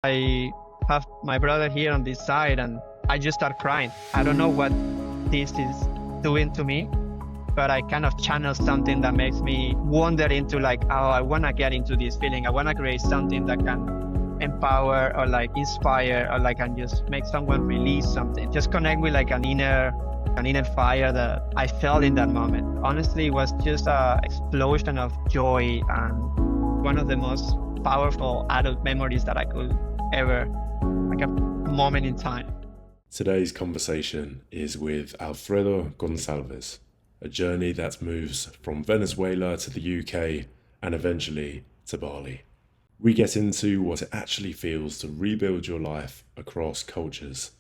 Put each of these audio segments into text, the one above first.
I have my brother here on this side, and I just start crying. I don't know what this is doing to me, but I kind of channel something that makes me wander into like, oh, I want to get into this feeling. I want to create something that can empower or like inspire or like can just make someone release something. Just connect with like an inner fire that I felt in that moment. Honestly, it was just a explosion of joy and one of the most powerful adult memories that I could ever, like a moment in time. Today's conversation is with Alfredo Goncalves, a journey that moves from Venezuela to the UK and eventually to Bali. We get into what it actually feels to rebuild your life across cultures,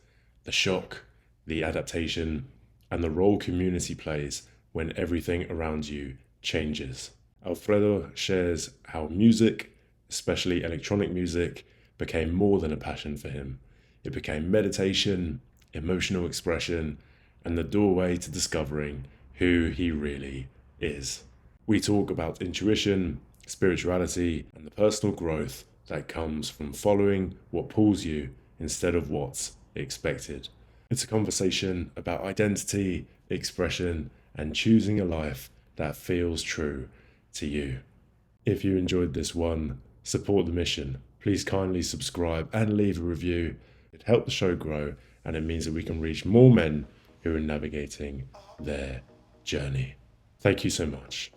the shock, the adaptation, and the role community plays when everything around you changes. Alfredo shares how music, especially electronic music, became more than a passion for him. It became meditation, emotional expression, and the doorway to discovering who he really is. We talk about intuition, spirituality, and the personal growth that comes from following what pulls you instead of what's expected. It's a conversation about identity, expression, and choosing a life that feels true to you. If you enjoyed this one, support the mission. Please kindly subscribe and leave a review. It helps the show grow, and it means that we can reach more men who are navigating their journey. Thank you so much.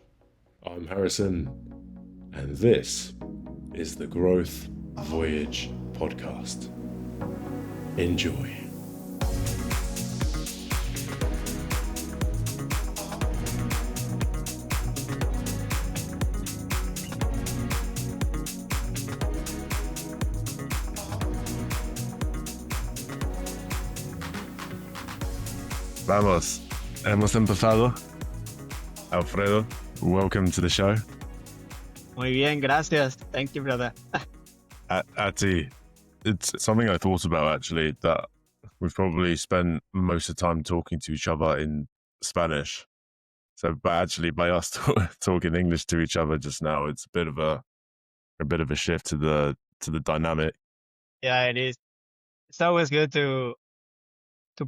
I'm Harrison, and this is the Growth Voyage podcast. Enjoy. Vamos, hemos empezado. Alfredo, welcome to the show. Muy bien, gracias. Thank you, brother. Ati, it's something I thought about actually, that we've probably spent most of the time talking to each other in Spanish. So, but actually, by us talking English to each other just now, it's a bit of a shift to the dynamic. Yeah, it is. It's always good to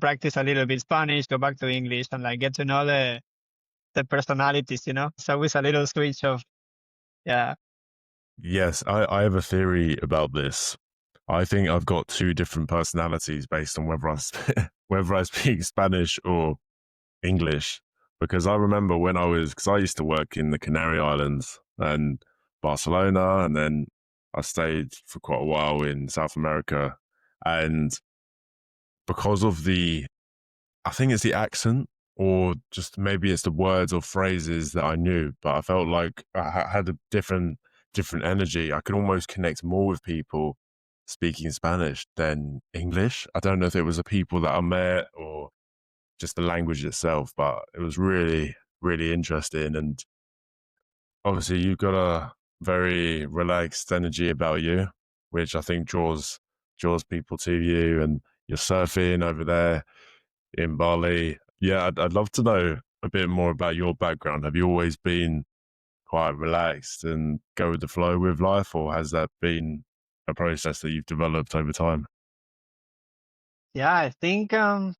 practice a little bit Spanish, go back to English, and like get to know the personalities. It's always a little switch of, yeah. Yes, I have a theory about this. I think I've got two different personalities based on whether whether I speak Spanish or English. Because I remember when because I used to work in the Canary Islands and Barcelona, and then I stayed for quite a while in South America. And because of I think it's the accent, or just maybe it's the words or phrases that I knew, but I felt like I had a different energy. I could almost connect more with people speaking Spanish than English. I don't know if it was the people that I met or just the language itself, but it was really, really interesting. And obviously you've got a very relaxed energy about you, which I think draws people to you. And you're surfing over there in Bali. Yeah, I'd love to know a bit more about your background. Have you always been quite relaxed and go with the flow with life, or has that been a process that you've developed over time? Yeah, I think I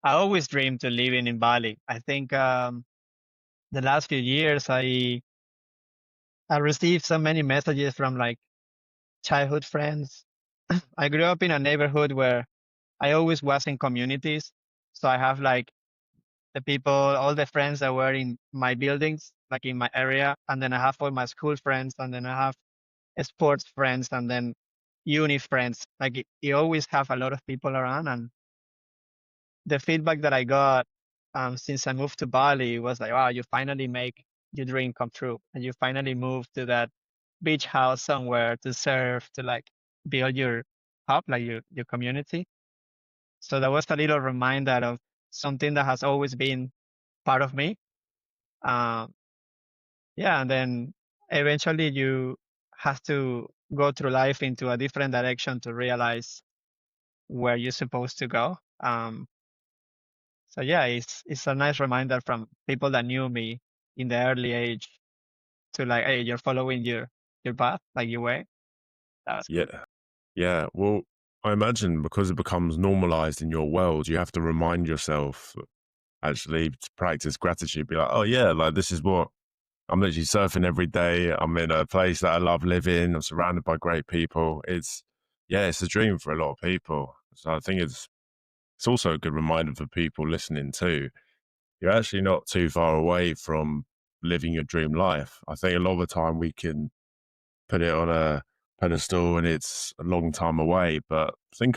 always dreamed to living in Bali. I think the last few years I received so many messages from like childhood friends. I grew up in a neighborhood where I always was in communities. So I have like the people, all the friends that were in my buildings, like in my area. And then I have all my school friends, and then I have sports friends, and then uni friends. Like you always have a lot of people around. And the feedback that I got since I moved to Bali was like, wow, you finally make your dream come true. And you finally move to that beach house somewhere to serve, to like build your hub, like your community. So that was a little reminder of something that has always been part of me. Um, yeah, and then eventually you have to go through life into a different direction to realize where you're supposed to go. So yeah, it's a nice reminder from people that knew me in the early age to like, hey, you're following your path, like your way. That was Yeah, cool. Yeah, well, I imagine because it becomes normalized in your world, you have to remind yourself actually to practice gratitude. Be like, oh yeah, like this is what I'm literally surfing every day. I'm in a place that I love living. I'm surrounded by great people. Yeah, it's a dream for a lot of people. So I think it's also a good reminder for people listening too. You're actually not too far away from living your dream life. I think a lot of the time we can put it on a pedestal and it's a long time away. But I think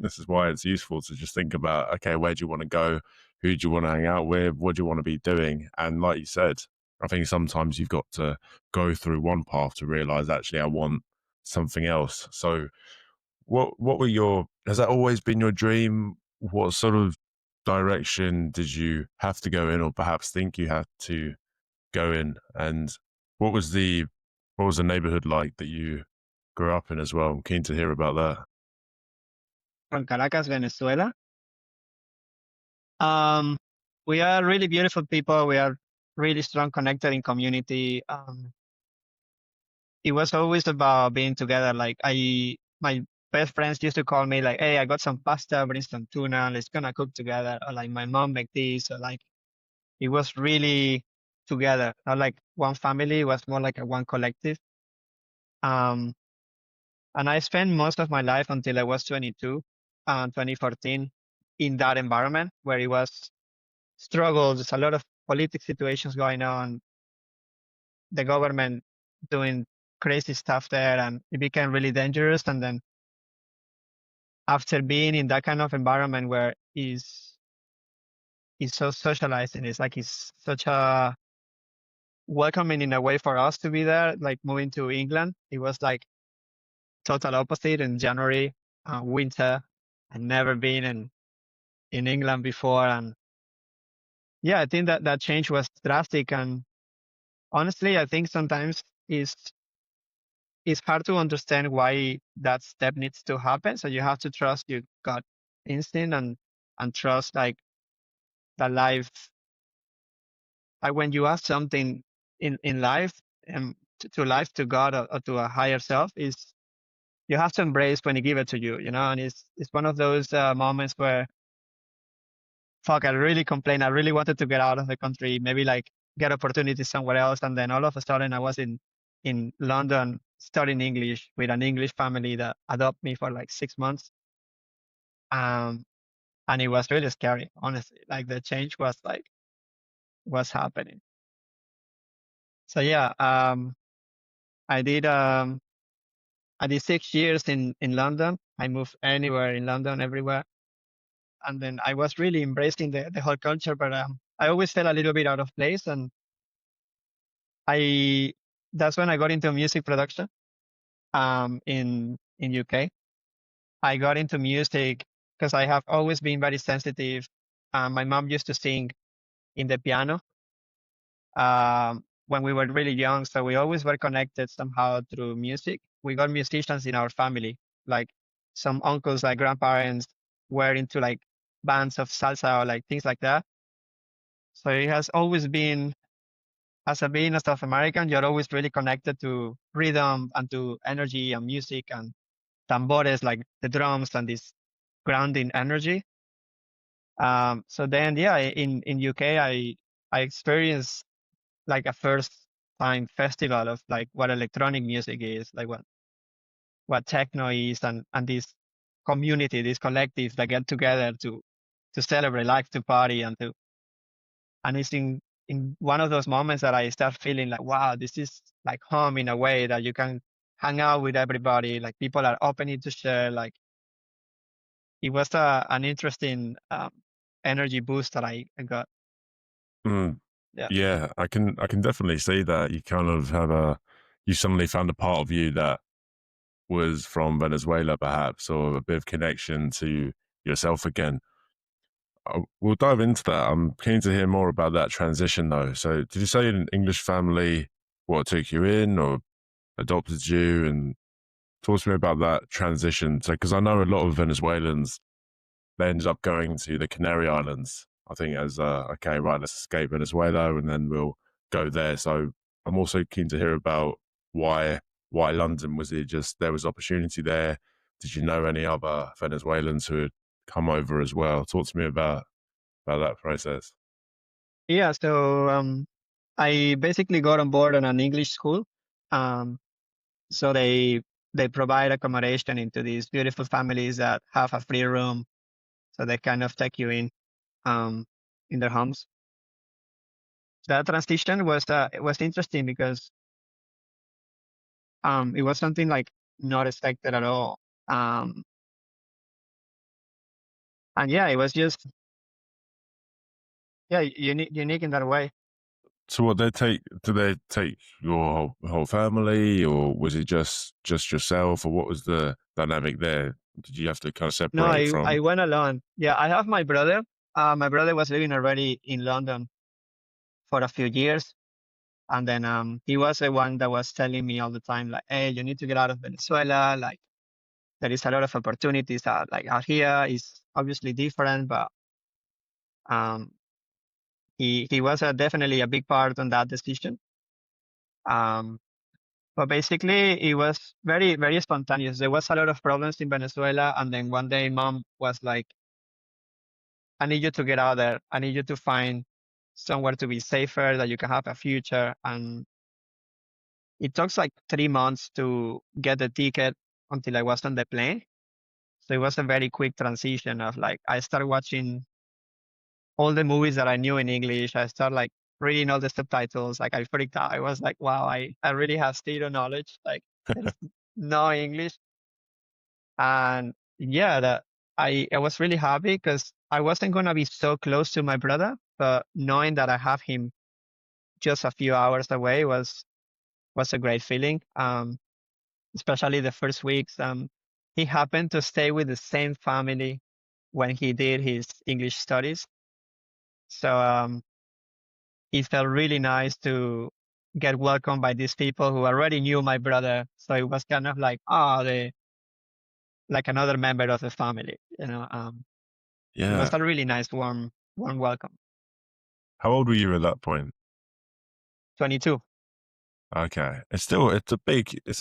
this is why it's useful to just think about, okay, where do you want to go? Who do you want to hang out with? What do you want to be doing? And like you said, I think sometimes you've got to go through one path to realize actually I want something else. So has that always been your dream? What sort of direction did you have to go in or perhaps think you had to go in? And what was the what was the neighborhood like that you grew up in as well? I'm keen to hear about that. From Caracas, Venezuela. Um, we are really beautiful people. We are really strong connected in community. It was always about being together. My best friends used to call me like, "Hey, I got some pasta, bring some tuna. Let's gonna cook together." Or like, my mom make this. Or like, it was really together. Not like one family. It was more like a one collective. Um, and I spent most of my life until I was 22, 2014, in that environment where it was struggles. There's a lot of politic situations going on. The government doing crazy stuff there, and it became really dangerous. And then after being in that kind of environment where is so socialized and it's such a welcoming in a way for us to be there, like moving to England, it was like total opposite in January, winter. I'd never been in England before, and yeah, I think that change was drastic. And honestly, I think sometimes it's hard to understand why that step needs to happen. So you have to trust your gut instinct and trust like that life. Like when you ask something in life and to life, to God, or to a higher self, is you have to embrace when He give it to you, you know. And it's one of those moments where fuck, I really complained. I really wanted to get out of the country, maybe like get opportunities somewhere else. And then all of a sudden I was in London studying English with an English family that adopted me for like 6 months. Um, and it was really scary, honestly. Like the change was like what's happening. So yeah, I did um I did 6 years in London. I moved anywhere in London, everywhere. And then I was really embracing the whole culture, but I always felt a little bit out of place. And I that's when I got into music production in UK. I got into music because I have always been very sensitive. My mom used to sing in the piano when we were really young, so we always were connected somehow through music. We got musicians in our family, like some uncles, like grandparents, were into like bands of salsa or like things like that. So it has always been, as a being a South American, you're always really connected to rhythm and to energy and music and tambores, like the drums and this grounding energy. So then, yeah, in UK, I experienced like a first time festival of like what electronic music is, like what techno is, and this community, these collectives that get together to celebrate, like to party and it's in one of those moments that I start feeling like, wow, this is like home in a way that you can hang out with everybody. Like people are opening to share. Like it was an interesting energy boost that I got. Mm, Yeah. yeah, I can definitely see that. You suddenly found a part of you that was from Venezuela, perhaps, or a bit of connection to yourself again. We'll dive into that. I'm keen to hear more about that transition, though. So, did you say an English family what took you in or adopted you? And talk to me about that transition. So, because I know a lot of Venezuelans, they ended up going to the Canary Islands. I think as okay, right, let's escape Venezuela and then we'll go there. So, I'm also keen to hear about why why London. Was it just there was opportunity there? did you know any other Venezuelans who had come over as well? Talk to me about that process. Yeah, so I basically got on board on an English school. Um, so they provide accommodation into these beautiful families that have a free room, so they kind of take you um, in their homes. That transition was it was interesting because it was something like not expected at all. Um, and yeah, it was just yeah unique in that way. So what they take? Do they take your whole family, or was it just yourself, or what was the dynamic there? Did you have to kind of No, separate I from? went alone. Yeah, I have my brother. My brother was living already in London for a few years. And then he was the one that was telling me all the time, like, hey, you need to get out of Venezuela. Like, there is a lot of opportunities like out here is obviously different, but um, he was definitely a big part on that decision. Um, but basically, it was very spontaneous. There was a lot of problems in Venezuela, and then one day, mom was like, I need you to get out there. I need you to find somewhere to be safer, that you can have a future. And it took like 3 months to get the ticket until I was on the plane. So it was a very quick transition of like I started watching all the movies that I knew in English. I started like reading all the subtitles. Like I freaked out. I was like, wow, I really have zero knowledge. Like there is no English. And yeah, that I was really happy because I wasn't gonna be so close to my brother, but knowing that I have him just a few hours away was a great feeling. Especially the first weeks. He happened to stay with the same family when he did his English studies. So it felt really nice to get welcomed by these people who already knew my brother. So it was kind of like, oh, like another member of the family. It was Yeah. a really nice, warm welcome. How old were you at that point? 22. Okay, it's a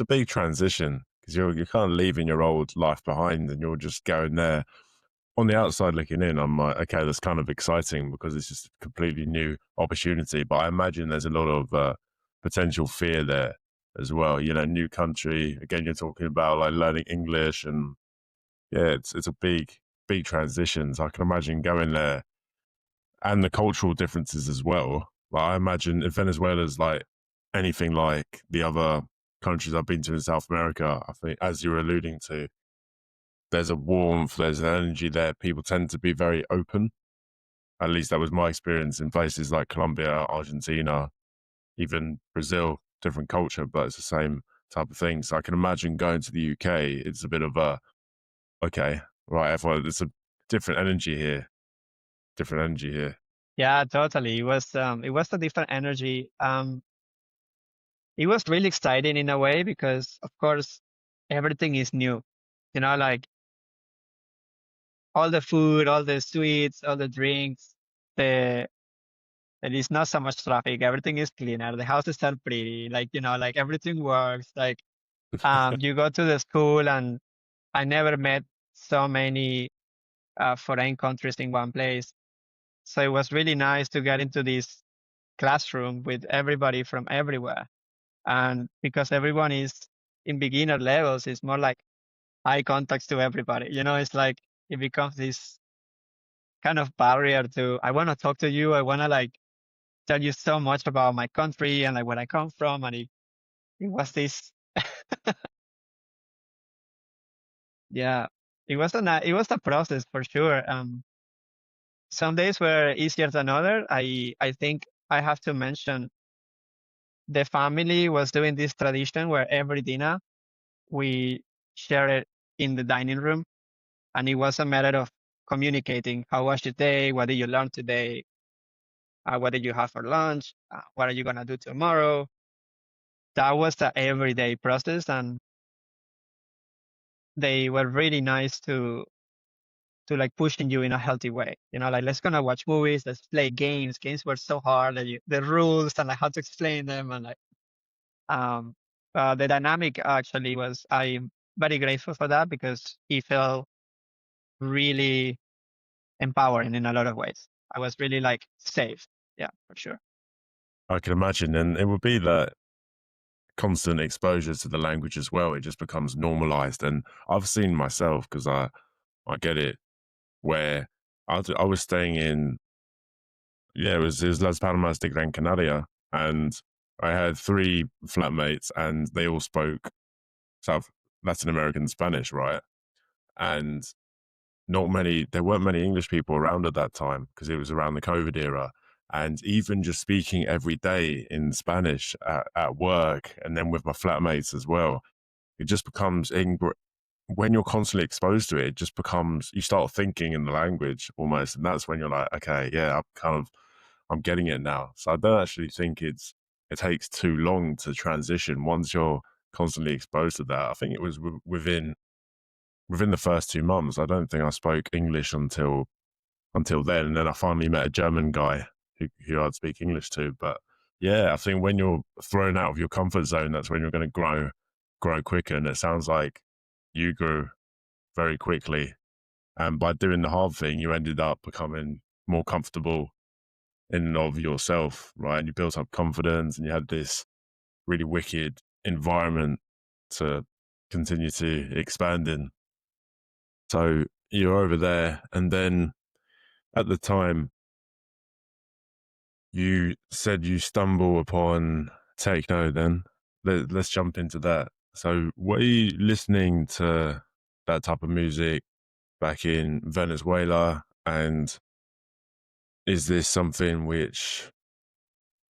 big transition because you're kind of leaving your old life behind and you're just going there. On the outside looking in, I'm like, okay, that's kind of exciting because it's just a completely new opportunity. But I imagine there's a lot of potential fear there as well. You know, new country. Again, you're talking about like learning English, and yeah, it's a big transition. So I can imagine going there and the cultural differences as well. Like I imagine if Venezuela's like anything like the other countries I've been to in South America, I think as you're alluding to, there's a warmth, there's an energy there. People tend to be very open. At least that was my experience in places like Colombia, Argentina, even Brazil, different culture, but it's the same type of thing. So I can imagine going to the UK, it's a bit of a, okay, right, everyone, it's a different energy here, different energy here. Yeah, totally. It was a different energy. It was really exciting in a way because of course everything is new. Like all the food, all the sweets, all the drinks, the there is not so much traffic. Everything is cleaner. The houses are pretty. Like, like everything works. Like, you go to the school and I never met so many foreign countries in one place. So it was really nice to get into this classroom with everybody from everywhere. And because everyone is in beginner levels, it's more like eye contacts to everybody. It's like it becomes this kind of barrier to I want to talk to you. I want to like tell you so much about my country and like where I come from. And it was this, yeah, it was a process for sure. Some days were easier than other. I think I have to mention the family was doing this tradition where every dinner we share it in the dining room, and it was a matter of communicating. How was your day? What did you learn today? What did you have for lunch? What are you gonna do tomorrow? That was the everyday process, and they were really nice to like pushing you in a healthy way. Like let's gonna watch movies, let's play games. Games were so hard, that the rules and like how to explain them, and like um the dynamic actually was I very grateful for that because it felt really empowering in a lot of ways. I was really like safe. Yeah, for sure. I can imagine. And it would be that constant exposure to the language as well. It just becomes normalized. And I've seen myself because I get it where I was staying in, yeah, it was Las Palmas de Gran Canaria. And I had three flatmates and they all spoke South Latin American Spanish, right? And there weren't many English people around at that time because it was around the COVID era. And even just speaking every day in Spanish at work and then with my flatmates as well, it just becomes when you're constantly exposed to it, it just becomes, you start thinking in the language almost. And that's when you're like, okay, yeah, I'm getting it now. So I don't actually think it takes too long to transition once you're constantly exposed to that. I think it was within the first 2 months. I don't think I spoke English until then. And then I finally met a German guy who I'd speak English to. But yeah, I think when you're thrown out of your comfort zone, that's when you're going to grow quicker. And it sounds like you grew very quickly. And by doing the hard thing, you ended up becoming more comfortable in and of yourself, right? And you built up confidence and you had this really wicked environment to continue to expand in. So you're over there. And then at the time, you said you stumble upon techno, then let's jump into that. So, were you listening to that type of music back in Venezuela? And is this something which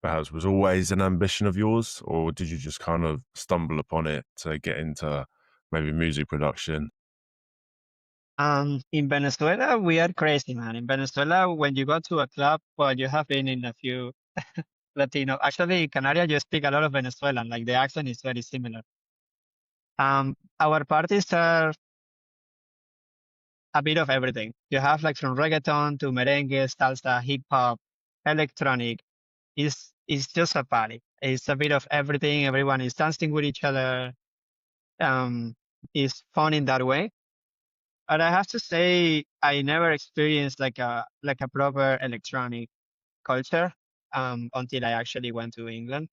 perhaps was always an ambition of yours, or did you just kind of stumble upon it to get into maybe music production? In Venezuela, we are crazy, man. In Venezuela, when you go to a club, well, you have been in a few Latino. Actually, in Canaria, you speak a lot of Venezuelan. Like the accent is very similar. Our parties are a bit of everything. You have like from reggaeton to merengue, salsa, hip hop, electronic. It's just a party. It's a bit of everything. Everyone is dancing with each other. Um, it's fun in that way. But I have to say, I never experienced like a proper electronic culture until I actually went to England.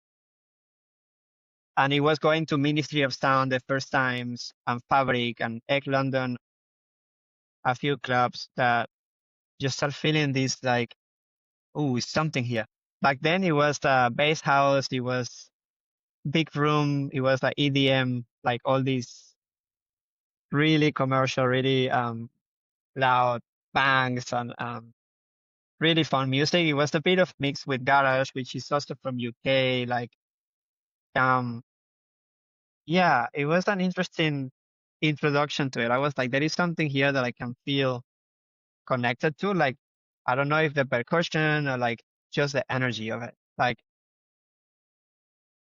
And it was going to Ministry of Sound the first times, and Fabric and Egg London, a few clubs that just start feeling this like, oh, it's something here. Back then, it was the bass house. It was big room. It was like EDM, like all these really commercial, really loud bangs and really fun music. It was a bit of mix with garage, which is also from UK. Like, um, yeah, it was an interesting introduction to it. I was like, there is something here that I can feel connected to. Like, I don't know if the percussion or like just the energy of it. Like,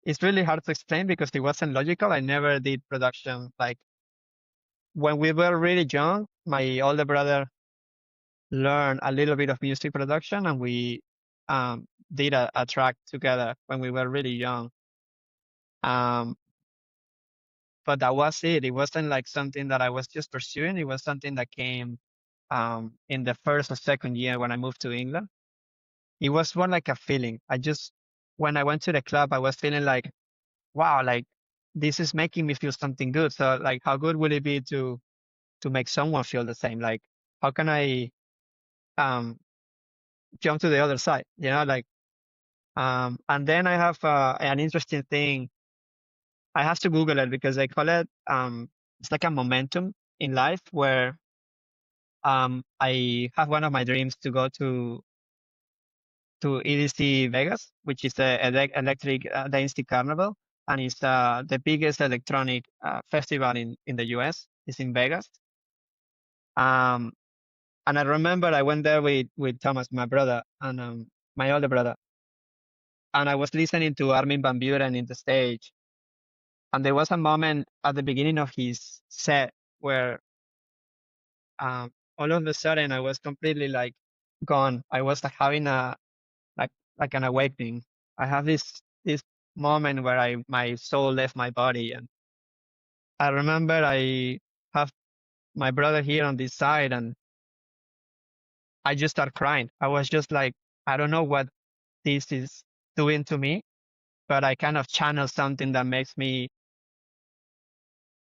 it's really hard to explain because it wasn't logical. I never did production. Like, when we were really young, my older brother learned a little bit of music production and we did a track together when we were really young. Um, but that was it. It wasn't like something that I was just pursuing. It was something that came in the first or second year when I moved to England. It was more like a feeling. When I went to the club, I was feeling like, wow, like this is making me feel something good. So like, how good would it be to make someone feel the same? Like, how can I um, jump to the other side? You know, like, and then I have an interesting thing. I have to Google it because they call it, it's like a momentum in life where I have one of my dreams to go to EDC Vegas, which is the electric dance carnival, and it's the biggest electronic festival in the US. It's in Vegas. Um, and I remember I went there with Thomas, my brother, and my older brother, and I was listening to Armin van Buuren in the stage, and there was a moment at the beginning of his set where all of a sudden I was completely like gone. I was like having a like like an awakening. I have this moment where I my soul left my body, and I remember I have my brother here on this side, and I just started crying. I was just like, I don't know what this is doing to me, but I kind of channel something that makes me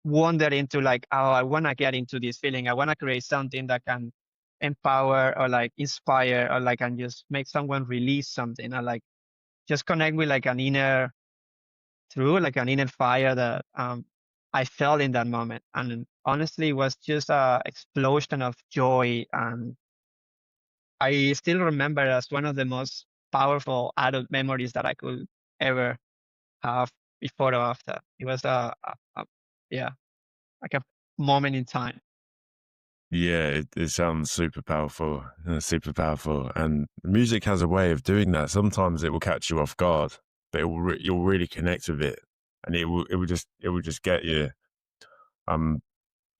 wander into like, oh, I want to get into this feeling. I want to create something that can empower or like inspire or like can just make someone release something or like just connect with like an inner through like an inner fire that I felt in that moment. And honestly, it was just a explosion of joy. And I still remember it as one of the most powerful adult memories that I could ever have before or after. It was yeah, like a moment in time. Yeah, it sounds super powerful, and music has a way of doing that. Sometimes it will catch you off guard, but you'll really connect with it, and it will just get you. Um,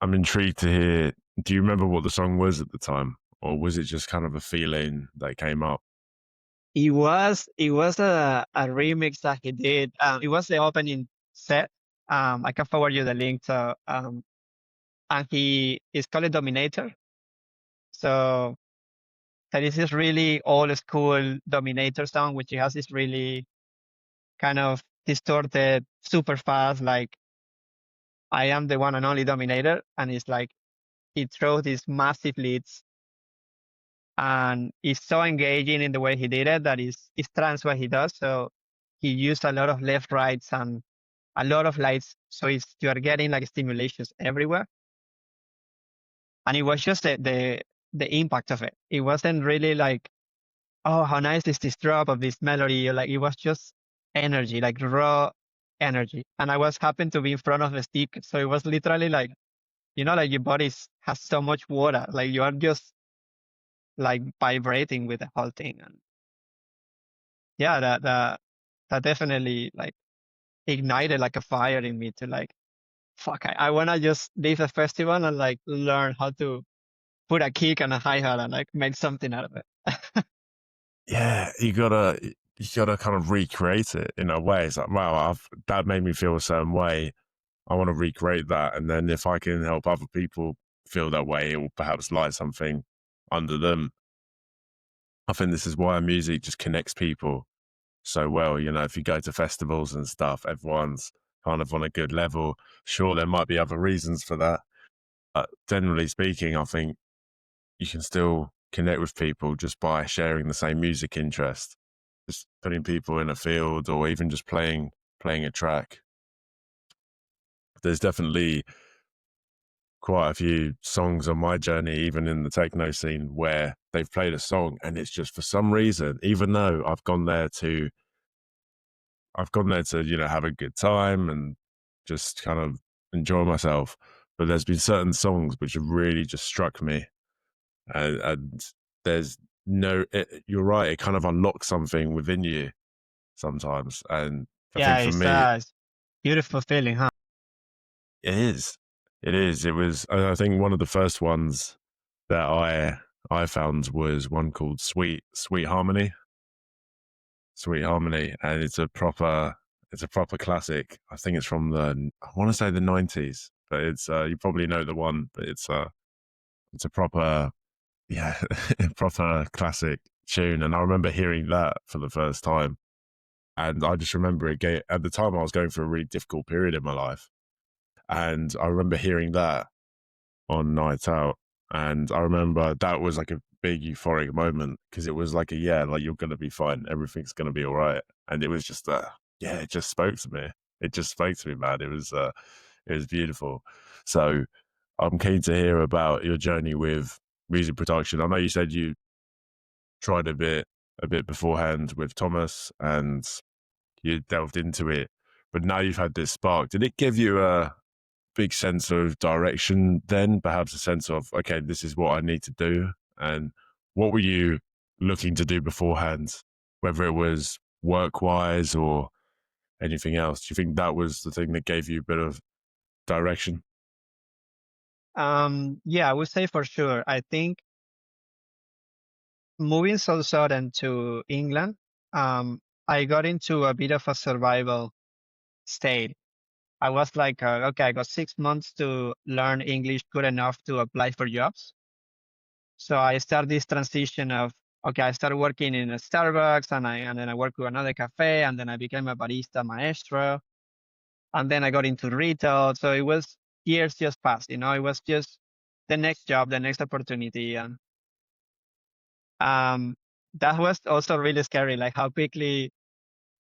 I'm intrigued to hear. Do you remember what the song was at the time, or was it just kind of a feeling that came up? It was a remix that he did. It was the opening set. I can forward you the link to and he is called Dominator. So that is this really old school Dominator song, which has this really kind of distorted, super fast, like I am the one and only Dominator, and it's like he throws these massive leads, and it's so engaging in the way he did it that is trans what he does. So he used a lot of left rights and a lot of lights, so it's you are getting like stimulations everywhere, and it was just the impact of it. It wasn't really like, oh, how nice is this drop of this melody? Like it was just energy, like raw energy. And I was happened to be in front of the stick, so it was literally like, like your body has so much water, like you are just like vibrating with the whole thing. And yeah, that definitely like ignited like a fire in me to like, fuck, I wanna just leave the festival and like learn how to put a kick and a hi hat and like make something out of it. Yeah, you gotta kind of recreate it in a way. It's like, wow, that made me feel a certain way. I want to recreate that, and then if I can help other people feel that way, it will perhaps light something under them. I think this is why music just connects people so well. You know, if you go to festivals and stuff, everyone's kind of on a good level. Sure, there might be other reasons for that, but generally speaking, I think you can still connect with people just by sharing the same music interest, just putting people in a field or even just playing a track. There's definitely quite a few songs on my journey, even in the techno scene, where they've played a song and it's just for some reason, even though I've gone there to, have a good time and just kind of enjoy myself. But there's been certain songs which have really just struck me. And there's you're right, it kind of unlocks something within you sometimes. And I Yeah, think for me, it's beautiful feeling, huh? it is. It is. It was, I think one of the first ones that I found was one called Sweet Harmony. Sweet Harmony. And it's a proper classic. I think it's from I want to say the 90s, but it's, you probably know the one, but it's a proper, yeah, proper classic tune. And I remember hearing that for the first time. And I just remember at the time I was going through a really difficult period in my life. And I remember hearing that on night out. And I remember that was like a big euphoric moment because it was like yeah, like you're going to be fine. Everything's going to be all right. And it was just, yeah, it just spoke to me. It just spoke to me, man. It was beautiful. So I'm keen to hear about your journey with music production. I know you said you tried a bit beforehand with Thomas and you delved into it, but now you've had this spark. Did it give you a big sense of direction then? Perhaps a sense of, okay, this is what I need to do. And what were you looking to do beforehand, whether it was work wise or anything else? Do you think that was the thing that gave you a bit of direction? Yeah, I would say for sure. I think moving so sudden to England, I got into a bit of a survival state. I was like, okay, I got 6 months to learn English good enough to apply for jobs. So I started this transition of, okay, I started working in a Starbucks, and then I worked with another cafe, and then I became a barista maestro, and then I got into retail. So it was years just passed, it was just the next job, the next opportunity. And um, that was also really scary, like how quickly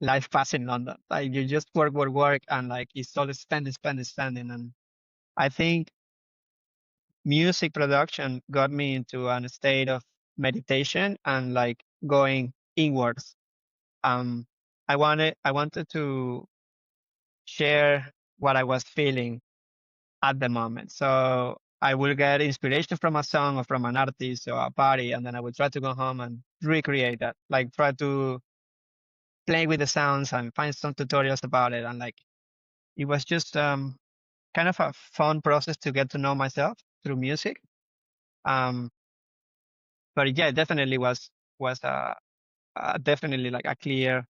life passed in London. Like you just work, work, work, and like it's all spending, spending, spending. And I think music production got me into a state of meditation and like going inwards. Um, I wanted to share what I was feeling at the moment. So I will get inspiration from a song or from an artist or a party, and then I will try to go home and recreate that. Like try to play with the sounds and find some tutorials about it. And like it was just kind of a fun process to get to know myself through music. Um, but yeah, it definitely was definitely like a clear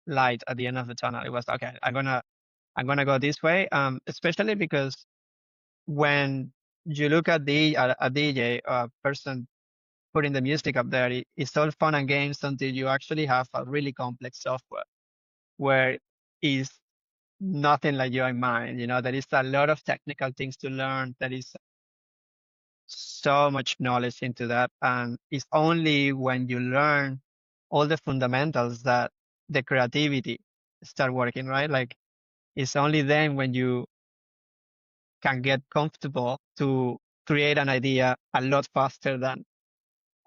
light at the end of the tunnel. It was okay. I'm gonna go this way. Especially because when you look at a DJ, a person putting the music up there, it's all fun and games until you actually have a really complex software where is nothing like you in mind. There is a lot of technical things to learn. There is so much knowledge into that, and it's only when you learn all the fundamentals that the creativity start working, right? Like it's only then when you can get comfortable to create an idea a lot faster than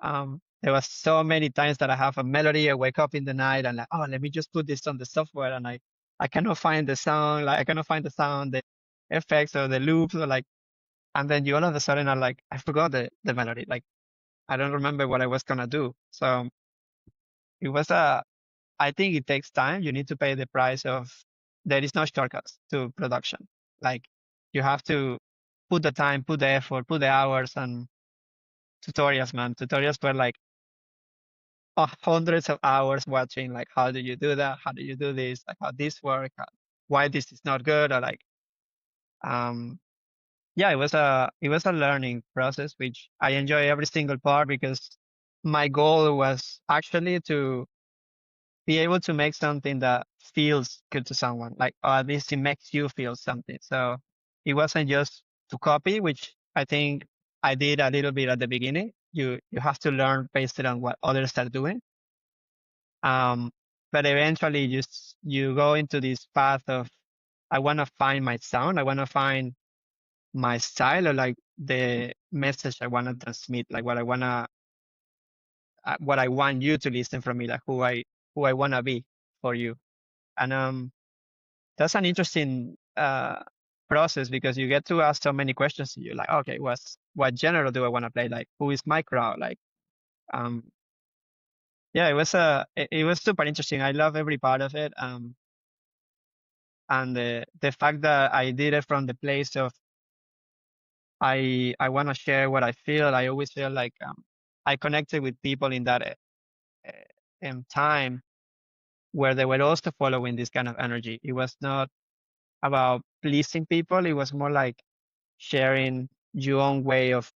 there was so many times that I have a melody, I wake up in the night and like, oh, let me just put this on the software, and I cannot find the sound, like I cannot find the sound, the effects or the loops, or like, and then you all of a sudden are like, I forgot the melody, like I don't remember what I was gonna do. So it was I think it takes time. You need to pay the price of, there is no shortcuts to production. Like you have to put the time, put the effort, put the hours, and tutorials, man. Tutorials were like hundreds of hours watching, like how do you do that? How do you do this? Like how this work? Why this is not good? Or like, um, yeah, it was a learning process, which I enjoy every single part because my goal was actually to be able to make something that feels good to someone, like or at least it makes you feel something. So it wasn't just to copy, which I think I did a little bit at the beginning. You have to learn based on what others are doing. Um, but eventually you go into this path of, I want to find my sound, I want to find my style, or like the message I want to transmit, like what I want you to listen from me, like who I want to be for you. And that's an interesting process because you get to ask so many questions. You're like, okay, what genre do I want to play? Like, who is my crowd? Like, um, yeah, it was super interesting. I love every part of it. And the fact that I did it from the place of, I want to share what I feel. I always feel like I connected with people in that time where they were also following this kind of energy. It was not about pleasing people. It was more like sharing your own way of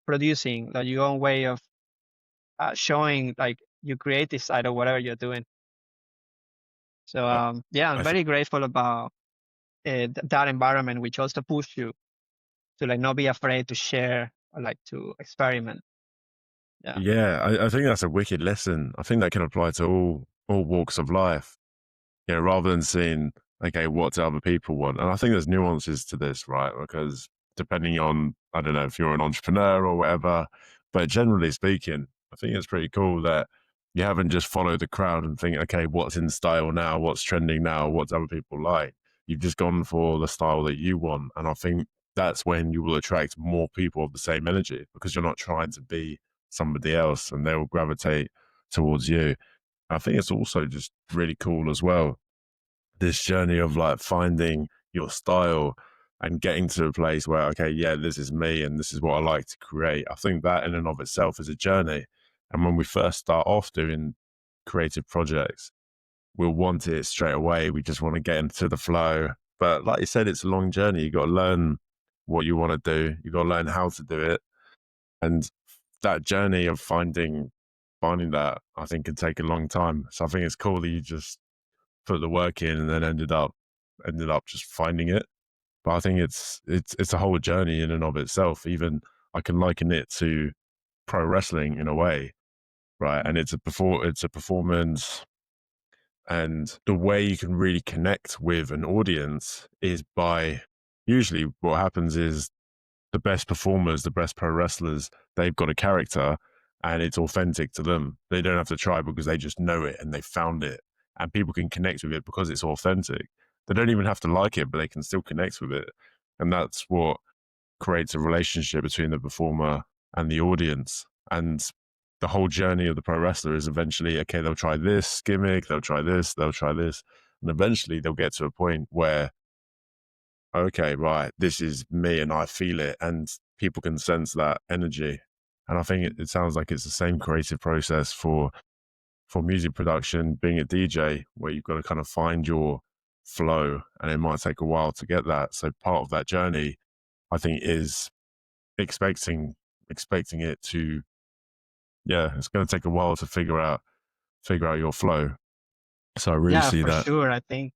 producing, like your own way of showing like your creative side of whatever you're doing. So I, yeah, I'm I th- very grateful about that environment, which also pushed you to like not be afraid to share or like to experiment. Yeah. yeah, I think that's a wicked lesson. I think that can apply to all walks of life. Rather than seeing, okay, what do other people want? And I think there's nuances to this, right? Because depending on, I don't know if you're an entrepreneur or whatever, but generally speaking, I think it's pretty cool that you haven't just followed the crowd and think, okay, what's in style now? What's trending now? What do other people like? You've just gone for the style that you want. And I think that's when you will attract more people of the same energy because you're not trying to be somebody else and they will gravitate towards you. I think it's also just really cool as well, this journey of like finding your style and getting to a place where, okay, yeah, this is me and this is what I like to create. I think that in and of itself is a journey. And when we first start off doing creative projects, we'll want it straight away. We just want to get into the flow. But like you said, it's a long journey. You got to learn what you want to do. You got to learn how to do it, and that journey of finding that, I think, can take a long time. So I think it's cool that you just put the work in and then ended up just finding it. But I think it's a whole journey in and of itself. Even I can liken it to pro wrestling in a way, right? And it's a performance, and the way you can really connect with an audience is by, usually what happens is, the best performers, the best pro wrestlers, they've got a character and it's authentic to them. They don't have to try because they just know it and they found it, and people can connect with it because it's authentic. They don't even have to like it, but they can still connect with it. And that's what creates a relationship between the performer and the audience. And the whole journey of the pro wrestler is eventually, okay, they'll try this gimmick, they'll try this, they'll try this. And eventually they'll get to a point where, okay, right, this is me and I feel it. And people can sense that energy. And I think it sounds like it's the same creative process for music production, being a DJ, where you've got to kind of find your flow, and it might take a while to get that. So part of that journey, I think, is expecting it to, yeah, it's going to take a while to figure out your flow. So I really Yeah, see for that. sure. I think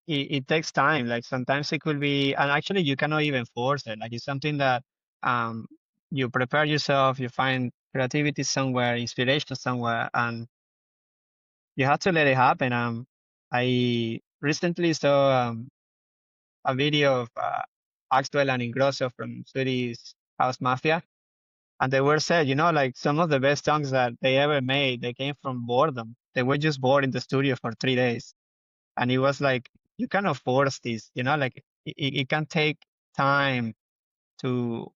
it takes time. Like sometimes it could be, and actually you cannot even force it. Like it's something that um you prepare yourself, you find creativity somewhere, inspiration somewhere, and you have to let it happen. I recently saw a video of Axwell and Ingrosso from Swedish House Mafia, and they were said, like some of the best songs that they ever made, they came from boredom. They were just bored in the studio for 3 days, and it was like you cannot force this, like it can take time to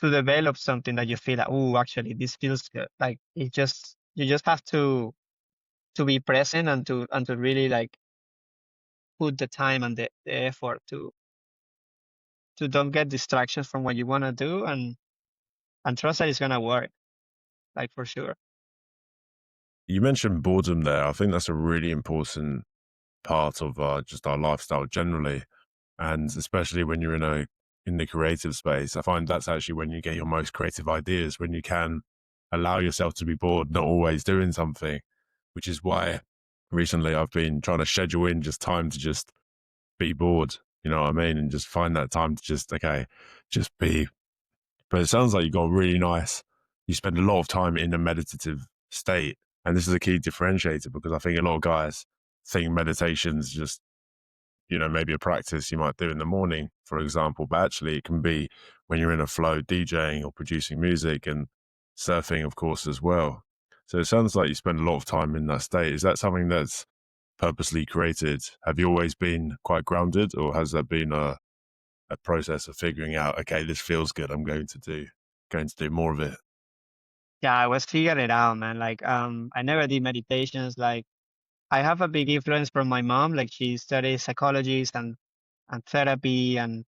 to develop something that you feel like, oh, actually this feels good. Like you just have to be present and to really like put the time and the effort to don't get distractions from what you want to do, and trust that it's gonna work, like for sure. You mentioned boredom there. I think that's a really important part of just our lifestyle generally, and especially when you're in the creative space. I find that's actually when you get your most creative ideas, when you can allow yourself to be bored, not always doing something, which is why recently I've been trying to schedule in just time to just be bored. You know what I mean? And just find that time to just, okay, just be. But it sounds like you got really nice. You spend a lot of time in a meditative state. And this is a key differentiator, because I think a lot of guys think meditation's just, maybe a practice you might do in the morning, for example. But actually, it can be when you're in a flow, DJing or producing music, and surfing, of course, as well. So it sounds like you spend a lot of time in that state. Is that something that's purposely created? Have you always been quite grounded, or has there been a process of figuring out, okay, this feels good, I'm going to do more of it? Yeah, I was figuring it out, man. Like I never did meditations. Like I have a big influence from my mom. Like she studies psychologies and therapy, and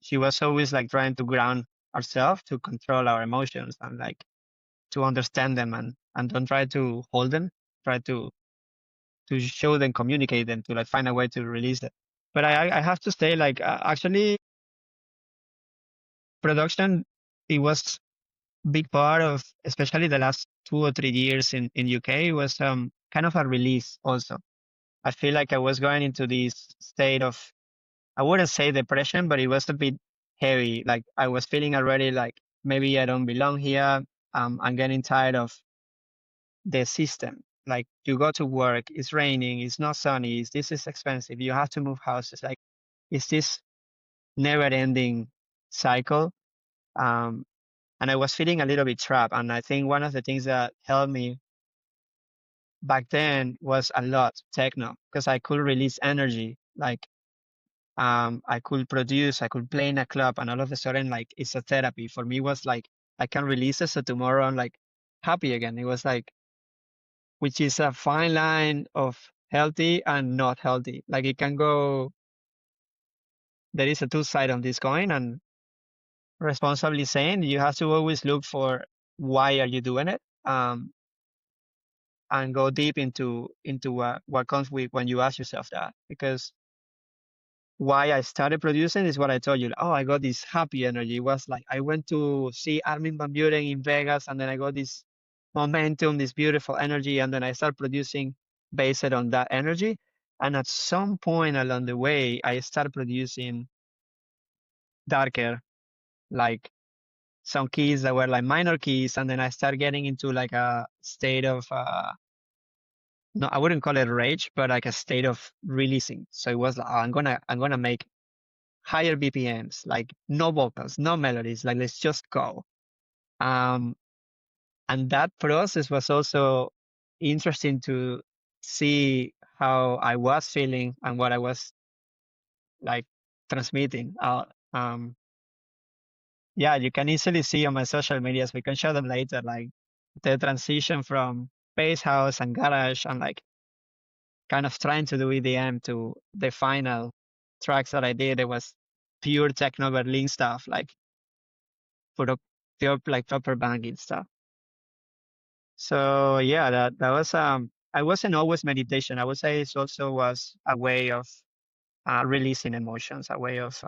she was always like trying to ground ourselves to control our emotions and like to understand them and don't try to hold them, try to show them, communicate them, to like find a way to release it. But I have to say, like actually, production, it was big part of, especially the last 2 or 3 years in UK, was kind of a release also. I feel like I was going into this state of, I wouldn't say depression, but it was a bit heavy. Like I was feeling already like maybe I don't belong here. I'm getting tired of the system. Like you go to work, it's raining, it's not sunny, this is expensive, you have to move houses. Like it's this never-ending cycle. Um, and I was feeling a little bit trapped. And I think one of the things that helped me back then was a lot techno, because I could release energy. Like I could produce, I could play in a club, and all of a sudden, like it's a therapy for me. It was like I can release it, so tomorrow I'm like happy again. It was like, which is a fine line of healthy and not healthy. Like it can go, there is a two side on this coin, and responsibly saying you have to always look for why are you doing it. and go deep into what comes with when you ask yourself that. Because why I started producing is what I told you. Oh, I got this happy energy. It was like I went to see Armin van Buuren in Vegas, and then I got this momentum, this beautiful energy, and then I start producing based on that energy. And at some point along the way, I started producing darker, like some keys that were like minor keys, and then I started getting into like a state of no, I wouldn't call it rage, but like a state of releasing. So it was like, oh, I'm gonna make higher BPMs, like no vocals, no melodies, like let's just go. Um, and that process was also interesting to see how I was feeling and what I was like transmitting out. Yeah, you can easily see on my social medias. We can show them later, like the transition from bass house and garage and like kind of trying to do EDM to the final tracks that I did. It was pure techno Berlin stuff, like put up pure like proper banging stuff. So yeah, that was I wasn't always meditation. I would say it also was a way of releasing emotions, a way of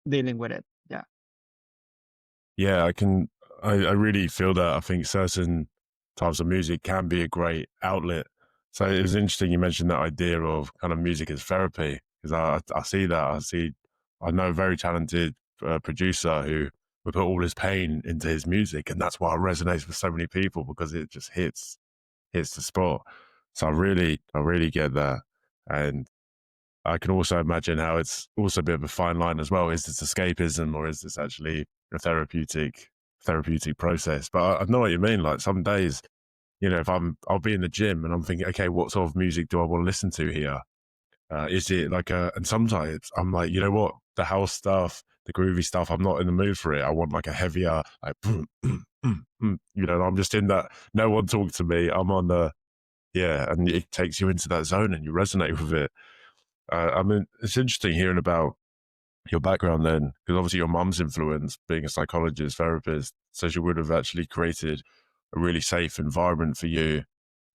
dealing with it. Yeah. Yeah, I really feel that. I think certain types of music can be a great outlet. So it was interesting you mentioned that idea of kind of music as therapy, because I see that. I know a very talented producer who would put all his pain into his music, and that's why it resonates with so many people because it just hits the spot. So I really get that. And I can also imagine how it's also a bit of a fine line as well. Is this escapism or is this actually a therapeutic process? But I know what you mean. Like some days, if I'll be in the gym and I'm thinking, okay, what sort of music do I want to listen to here? Is it like and sometimes I'm like, you know what, the house stuff, the groovy stuff, I'm not in the mood for it. I want like a heavier, like, I'm just in that. No one talk to me. I'm on yeah, and it takes you into that zone and you resonate with it. I mean, it's interesting hearing about your background then, because obviously your mum's influence, being a psychologist, therapist, so she would have actually created a really safe environment for you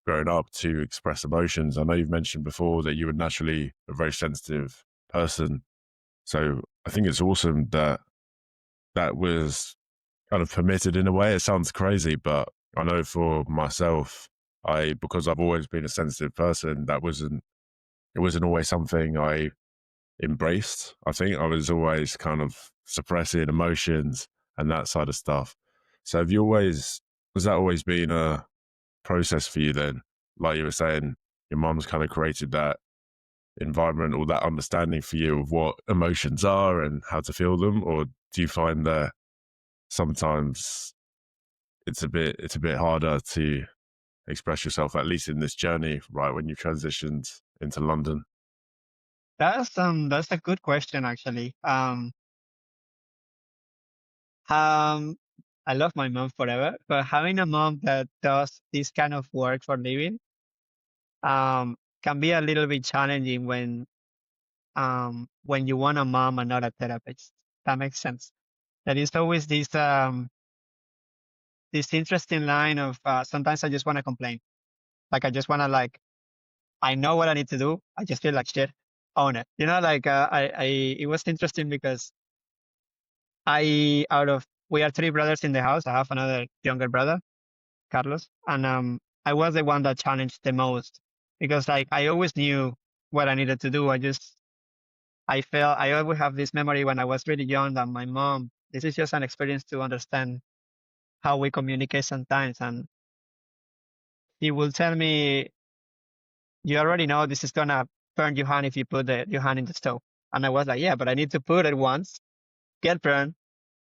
growing up to express emotions. I know you've mentioned before that you were naturally a very sensitive person. So I think it's awesome that that was kind of permitted in a way. It sounds crazy, but I know for myself, because I've always been a sensitive person, it wasn't always something I embraced. I think I was always kind of suppressing emotions and that side of stuff. So have you always, has that always been a process for you then? Like you were saying, your mum's kind of created that environment or that understanding for you of what emotions are and how to feel them? Or do you find that sometimes it's a bit harder to express yourself, at least in this journey, right, when you transitioned into London? That's a good question actually. Um I love my mom forever, but having a mom that does this kind of work for living can be a little bit challenging when you want a mom and not a therapist. That makes sense. There is always this interesting line of sometimes I just want to complain. Like I just want to like I know what I need to do. I just feel like shit. Own it. Like I it was interesting because I out of we are three brothers in the house. I have another younger brother, Carlos, and I was the one that challenged the most because like I always knew what I needed to do. I felt I always have this memory when I was really young that my mom. This is just an experience to understand how we communicate sometimes, and he will tell me, "You already know this is gonna burn your hand if you put your hand in the stove." And I was like, "Yeah, but I need to put it once, get burned,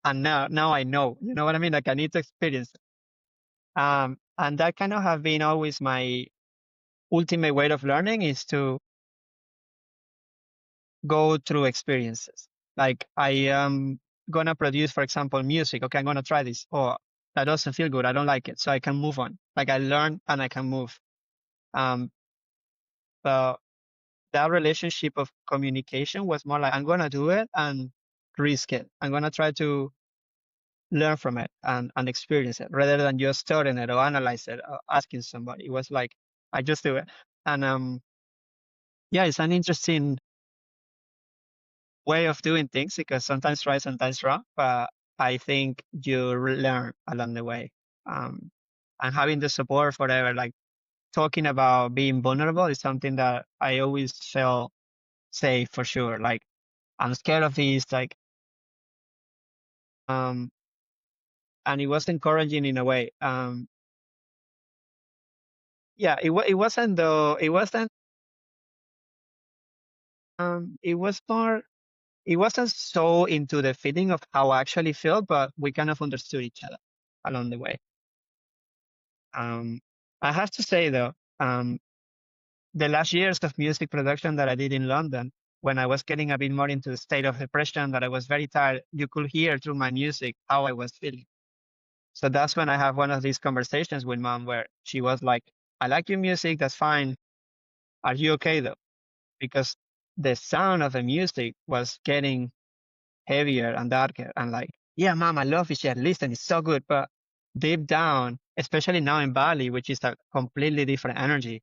and now I know." You know what I mean? Like I need to experience it. And that kind of have been always my ultimate way of learning is to go through experiences. Like I am gonna produce, for example, music. Okay, I'm gonna try this. Or that doesn't feel good. I don't like it. So I can move on. Like I learn and I can move. Um, but that relationship of communication was more like I'm gonna do it and risk it. I'm gonna try to learn from it and experience it rather than just studying it or analyze it or asking somebody. It was like I just do it. And yeah, it's an interesting way of doing things because sometimes right, sometimes wrong. But I think you learn along the way. Um, and having the support forever, like talking about being vulnerable is something that I always felt safe for sure. Like I'm scared of this, like um and it was encouraging in a way. Yeah, it wasn't though it wasn't it was more it wasn't so into the feeling of how I actually felt, but we kind of understood each other along the way. Um I have to say though, the last years of music production that I did in London, when I was getting a bit more into the state of depression, that I was very tired, you could hear through my music how I was feeling. So that's when I have one of these conversations with mom where she was like, I like your music, that's fine. Are you okay though? Because the sound of the music was getting heavier and darker and like, yeah, mom, I love it. Yeah, listen, it's so good. But deep down, especially now in Bali, which is a completely different energy,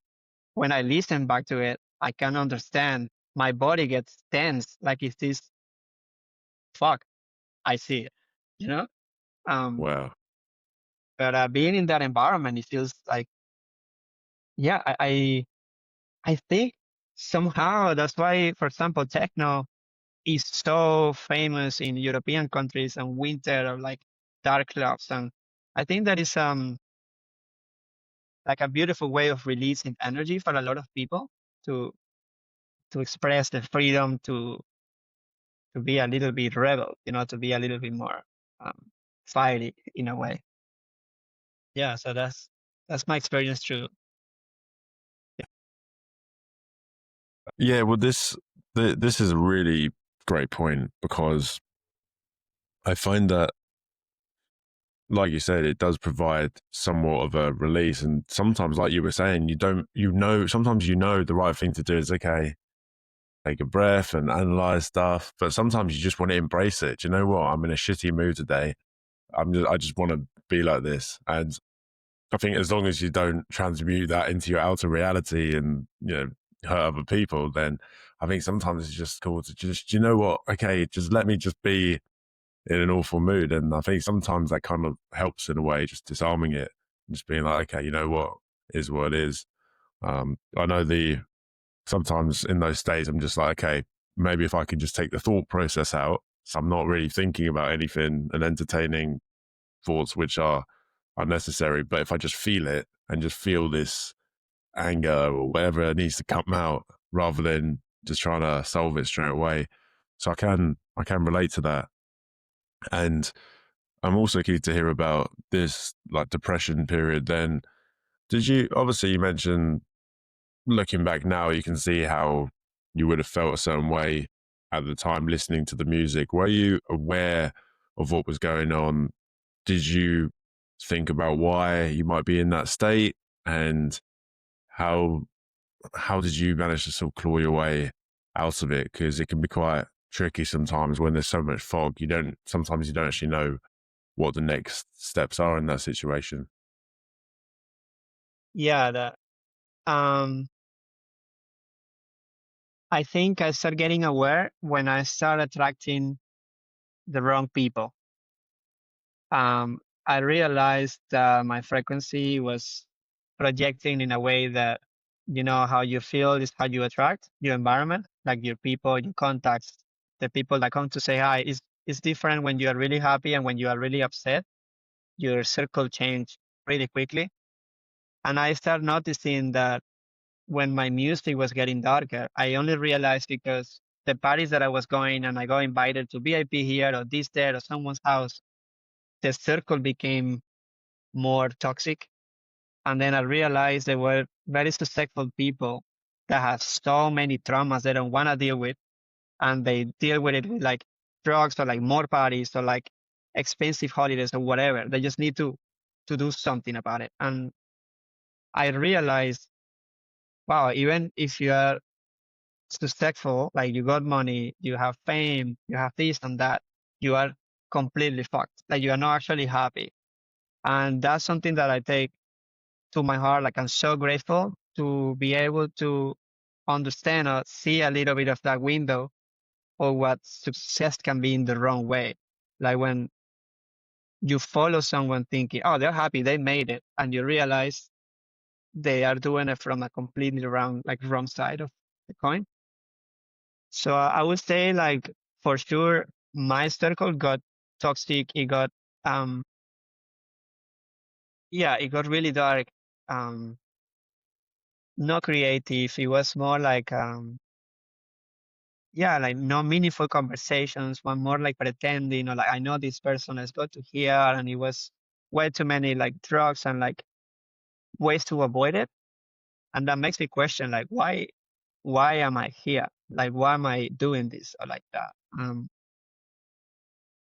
when I listen back to it, I can understand my body gets tense. Like it's this fuck, I see it, you know? Um, Wow. but being in that environment, it feels like, yeah, I think somehow that's why, for example, techno is so famous in European countries and winter or like dark clubs. And I think that is like a beautiful way of releasing energy for a lot of people to to express the freedom to be a little bit rebel, to be a little bit more um, fiery in a way. Yeah, so that's my experience too. Yeah. Yeah, well, this is a really great point because I find that, like you said, it does provide somewhat of a release, and sometimes, like you were saying, sometimes the right thing to do is okay, take a breath and analyze stuff, but sometimes you just want to embrace it. Do you know what? I'm in a shitty mood today. I just want to be like this, and I think as long as you don't transmute that into your outer reality and hurt other people, then I think sometimes it's just cool to just you know what, okay, just let me just be in an awful mood, and I think sometimes that kind of helps in a way, just disarming it, just being like, okay, you know what is what it is. I know the sometimes in those states I'm just like, okay, maybe if I could just take the thought process out, so I'm not really thinking about anything and entertaining thoughts which are unnecessary. But if I just feel it and just feel this anger or whatever needs to come out rather than just trying to solve it straight away. So I can relate to that. And I'm also keen to hear about this like depression period. Then obviously you mentioned looking back now, you can see how you would have felt a certain way at the time listening to the music. Were you aware of what was going on? Did you think about why you might be in that state, and how how did you manage to sort of claw your way out of it? Because it can be quite tricky sometimes when there's so much fog. Sometimes you don't actually know what the next steps are in that situation. Yeah, um I think I started getting aware when I started attracting the wrong people. I realized that my frequency was projecting in a way that, how you feel is how you attract your environment, like your people, your contacts, the people that come to say hi. Is different when you are really happy and when you are really upset. Your circle change really quickly. And I started noticing that when my music was getting darker, I only realized because the parties that I was going and I got invited to VIP here or this there or someone's house, the circle became more toxic. And then I realized there were very successful people that have so many traumas they don't want to deal with. And they deal with it with like drugs or like more parties or like expensive holidays or whatever. They just need to do something about it. And I realized, wow, even if you are successful, like you got money, you have fame, you have this and that, you are completely fucked. Like you are not actually happy. And that's something that I take to my heart. Like I'm so grateful to be able to understand or see a little bit of that window or what success can be in the wrong way. Like when you follow someone thinking, oh, they're happy, they made it, and you realize they are doing it from a completely wrong, like wrong side of the coin. So I would say, like, for sure, my circle got toxic. It got, um, yeah, it got really dark. Um, not creative. It was more like, yeah, like no meaningful conversations, one more like pretending, or like I know this person, let's go to here, and it was way too many like drugs and like ways to avoid it, and that makes me question like why am I here? Like why am I doing this or like that?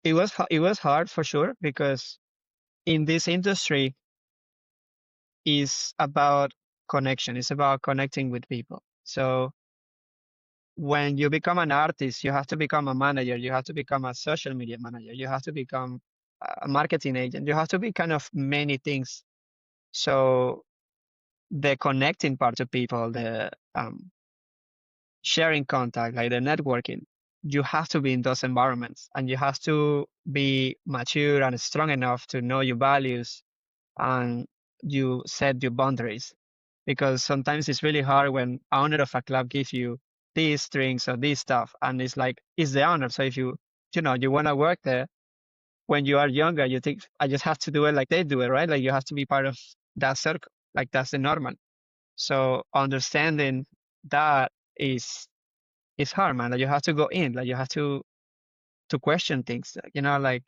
It was hard for sure because in this industry is about connection. It's about connecting with people. So when you become an artist, you have to become a manager. You have to become a social media manager. You have to become a marketing agent. You have to be kind of many things. So the connecting part to people, the sharing contact, like the networking, you have to be in those environments and you have to be mature and strong enough to know your values and you set your boundaries. Because sometimes it's really hard when owner of a club gives you these drinks or this stuff, and it's like it's the owner. So if you know you want to work there when you are younger, you think I just have to do it like they do it, right? Like you have to be part of that circle, like that's the normal. So understanding that is hard, man. Like you have to go in, like you have to question things, you know, like.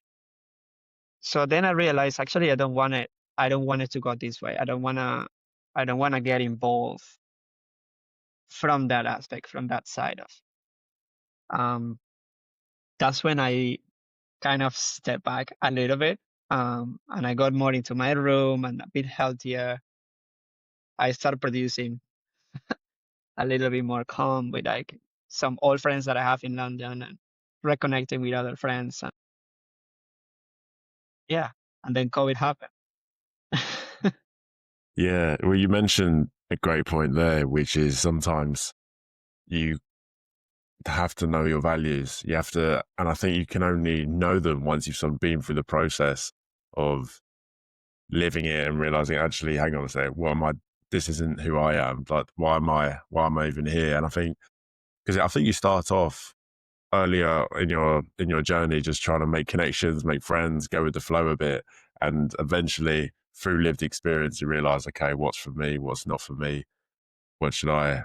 So then I realized actually I don't want it. I don't want it to go this way. I don't wanna get involved from that aspect, from that side of. Um, that's when I kind of step back a little bit. And I got more into my room and a bit healthier. I started producing a little bit more calm with like some old friends that I have in London and reconnecting with other friends. And yeah, and then COVID happened. Yeah, well, you mentioned a great point there, which is sometimes you have to know your values. You have to, and I think you can only know them once you've sort of been through the process of living it and realizing, actually, hang on a sec, what am I? This isn't who I am. Like, why am I even here? And I think because I think you start off earlier in your journey just trying to make connections, make friends, go with the flow a bit, and eventually through lived experience you realize, okay, what's for me, what's not for me, what should I,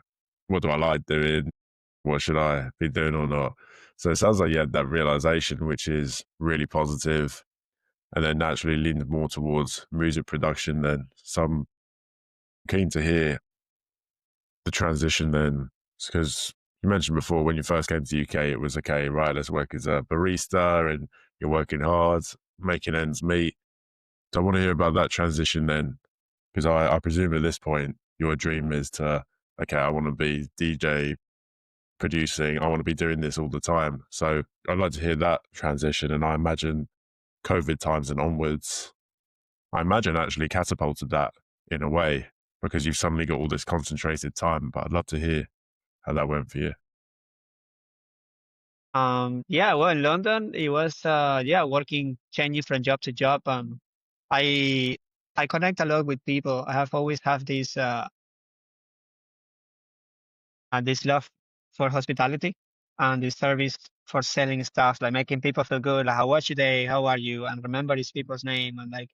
what do I like doing, what should I be doing or not. So it sounds like you had that realization, which is really positive, and then naturally leaned more towards music production then. So I'm keen to hear the transition then, because you mentioned before when you first came to the UK, it was okay, right? Let's work as a barista, and you're working hard, making ends meet. So I want to hear about that transition then, because I presume at this point your dream is to, okay, I want to be DJ producing, I want to be doing this all the time. So I'd like to hear that transition, and I imagine COVID times and onwards, I imagine actually catapulted that in a way because you've suddenly got all this concentrated time. But I'd love to hear how that went for you. Yeah, well, in London, it was, yeah, working, changing from job to job. I, I connect a lot with people. I have always have this love for hospitality and this service for selling stuff, like making people feel good. Like, how was your day? How are you? And remember these people's name and like,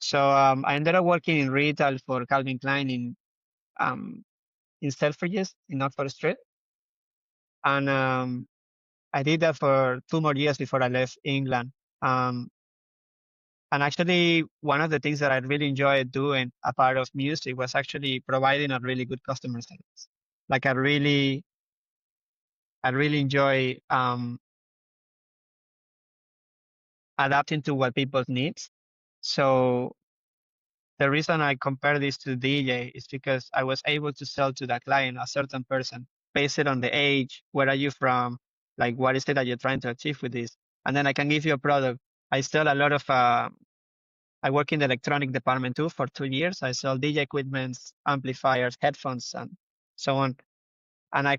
so, I ended up working in retail for Calvin Klein um, in Selfridges in Oxford Street. And, I did that for 2 more years before I left England. Um, And actually, one of the things that I really enjoyed doing, a part of music, was actually providing a really good customer service. Like I really enjoy adapting to what people needs. So the reason I compare this to DJ is because I was able to sell to the client a certain person based on the age, where are you from, like what is it that you're trying to achieve with this. and then I can give you a product. I sell a lot of. I work in the electronic department too for 2 years. I sell DJ equipments, amplifiers, headphones, and so on. And I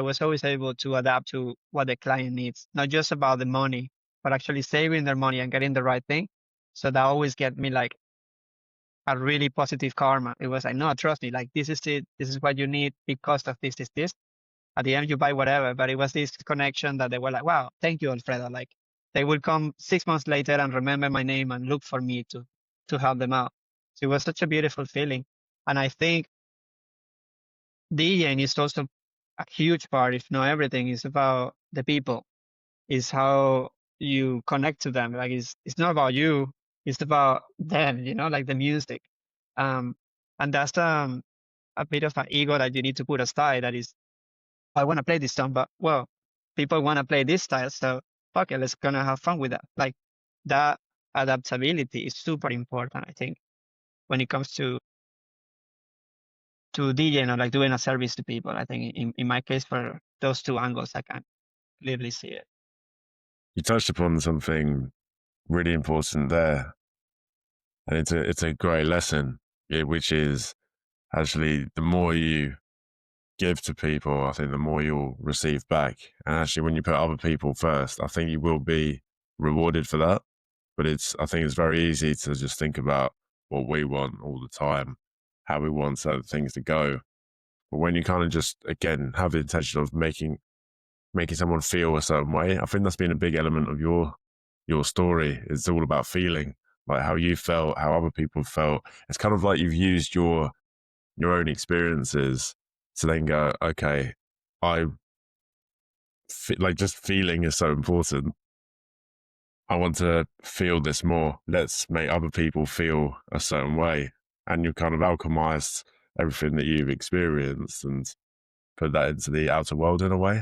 was always able to adapt to what the client needs, not just about the money, but actually saving their money and getting the right thing. So that always get me like a really positive karma. It was like, no, trust me, like this is it. This is what you need because of this is this. At the end, you buy whatever. But it was this connection that they were like, wow, thank you, Alfredo. Like they will come 6 months later and remember my name and look for me to help them out. So it was such a beautiful feeling. And I think DJing is also a huge part, if not everything, is about the people, is how you connect to them. Like it's not about you, it's about them, like the music. Um, and that's a bit of an ego that you need to put aside. That is, I want to play this song, but well, people want to play this style, so fuck it, let's gonna have fun with that. Like that adaptability is super important, I think, when it comes to DJing or like doing a service to people. I think in my case, for those two angles, I can clearly see it. You touched upon something really important there, and it's a great lesson, which is actually the more you give to people, I think the more you'll receive back. And actually, when you put other people first, I think you will be rewarded for that. But I think it's very easy to just think about what we want all the time, how we want certain things to go. But when you kind of just, again, have the intention of making someone feel a certain way, I think that's been a big element of your story. It's all about feeling, like how you felt, how other people felt. It's kind of like you've used your own experiences to then go, okay, I like just feeling is so important. I want to feel this more. Let's make other people feel a certain way. And you've kind of alchemized everything that you've experienced and put that into the outer world in a way.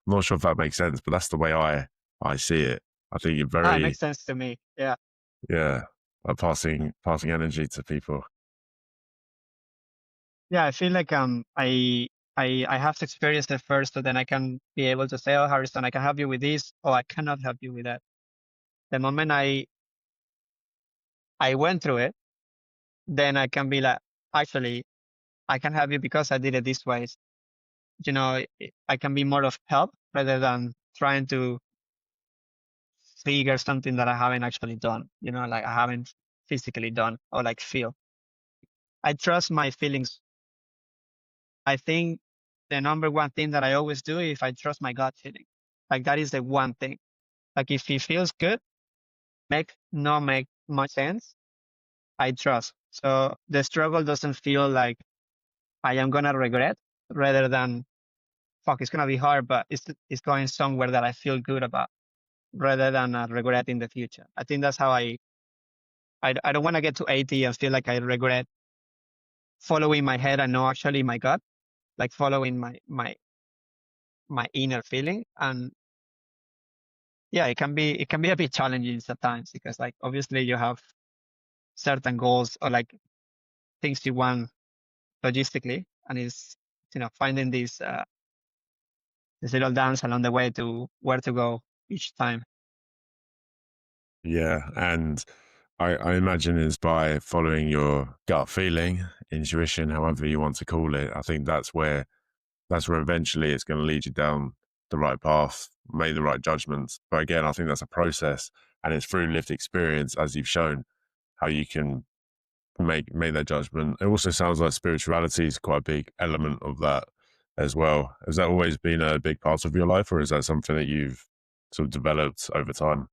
I'm not sure if that makes sense, but that's the way I see it. I think you're Ah, it very, makes sense to me. Yeah. yeah, passing energy to people. Yeah, I feel like I have to experience it first, so then I can be able to say, oh, Harrison, I can help you with this, or I cannot help you with that. The moment I went through it, then I can be like, actually, I can help you because I did it this way. I can be more of help rather than trying to figure something that I haven't actually done. Like I haven't physically done or like feel. I trust my feelings. I think the number one thing that I always do is I trust my gut feeling. Like that is the one thing. Like if it feels good, not make much sense, I trust. So the struggle doesn't feel like I am gonna regret rather than fuck, it's gonna be hard, but it's going somewhere that I feel good about rather than regret in the future. I think that's how I don't want to get to 80 and feel like I regret following my head and not actually my gut, like following my inner feeling. And yeah, it can be a bit challenging sometimes because like obviously you have certain goals or like things you want logistically, and it's finding this little dance along the way to where to go each time. Yeah. And I imagine is by following your gut feeling, intuition, however you want to call it. I think that's where eventually it's going to lead you down the right path, make the right judgments. But again, I think that's a process, and it's through lived experience, as you've shown, how you can make that judgment. It also sounds like spirituality is quite a big element of that as well. Has that always been a big part of your life, or is that something that you've sort of developed over time?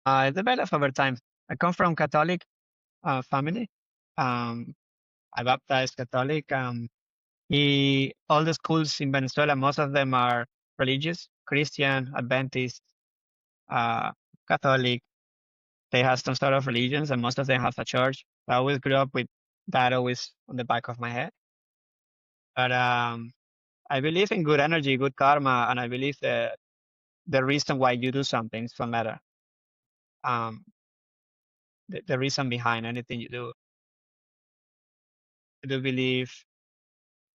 I developed over time. I come from Catholic family. Um, I baptized Catholic. All the schools in Venezuela, most of them are religious, Christian, Adventist, uh, Catholic. They have some sort of religions, and most of them have a church. I always grew up with that always on the back of my head. But I believe in good energy, good karma, and I believe that the reason why you do something is for matter. Um, the reason behind anything you do. I do believe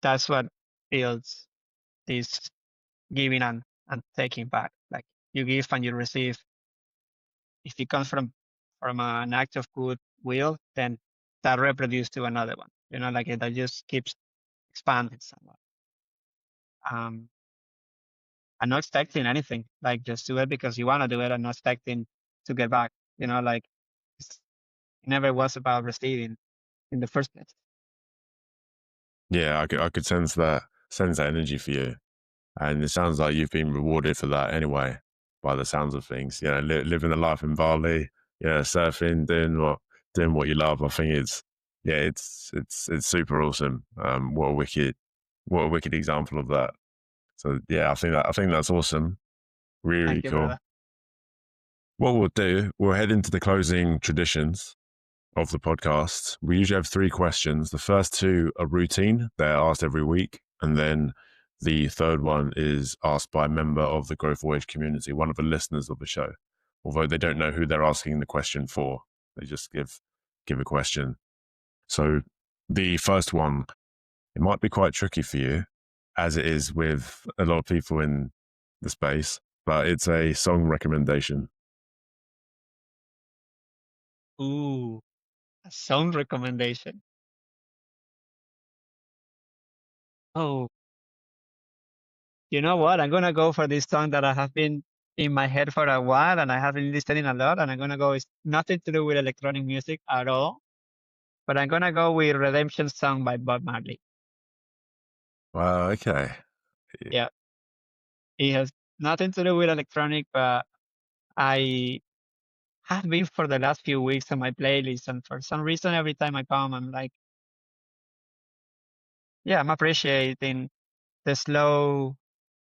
that's what builds this giving and taking back. Like you give and you receive, if it comes from an act of goodwill, then that reproduces to another one. Like that just keeps expanding somewhat. I'm not expecting anything. Like just do it because you want to do it and not expecting to get back. Like it never was about receiving in the first place. Yeah, I could sense that energy for you, and it sounds like you've been rewarded for that anyway. By the sounds of things, living the life in Bali, surfing, doing what you love. I think it's super awesome. What a wicked example of that. So yeah, I think that's awesome. Really, really Thank you, cool. brother. What we'll do, we'll head into the closing traditions of the podcast. We usually have 3 questions. The first 2 are routine, they're asked every week. And then the third one is asked by a member of the Growth Voyage community, one of the listeners of the show. Although they don't know who they're asking the question for, they just give a question. So the first one, it might be quite tricky for you, as it is with a lot of people in the space, but it's a song recommendation. Ooh, a song recommendation. Oh, you know what? I'm gonna go for this song that I have been in my head for a while, and I have been listening a lot. And I'm gonna go. It's nothing to do with electronic music at all, but I'm gonna go with "Redemption Song" by Bob Marley. Wow, okay. Yeah, it has nothing to do with electronic, but I have been for the last few weeks on my playlist, and for some reason, every time I come, I'm like, yeah, I'm appreciating the slow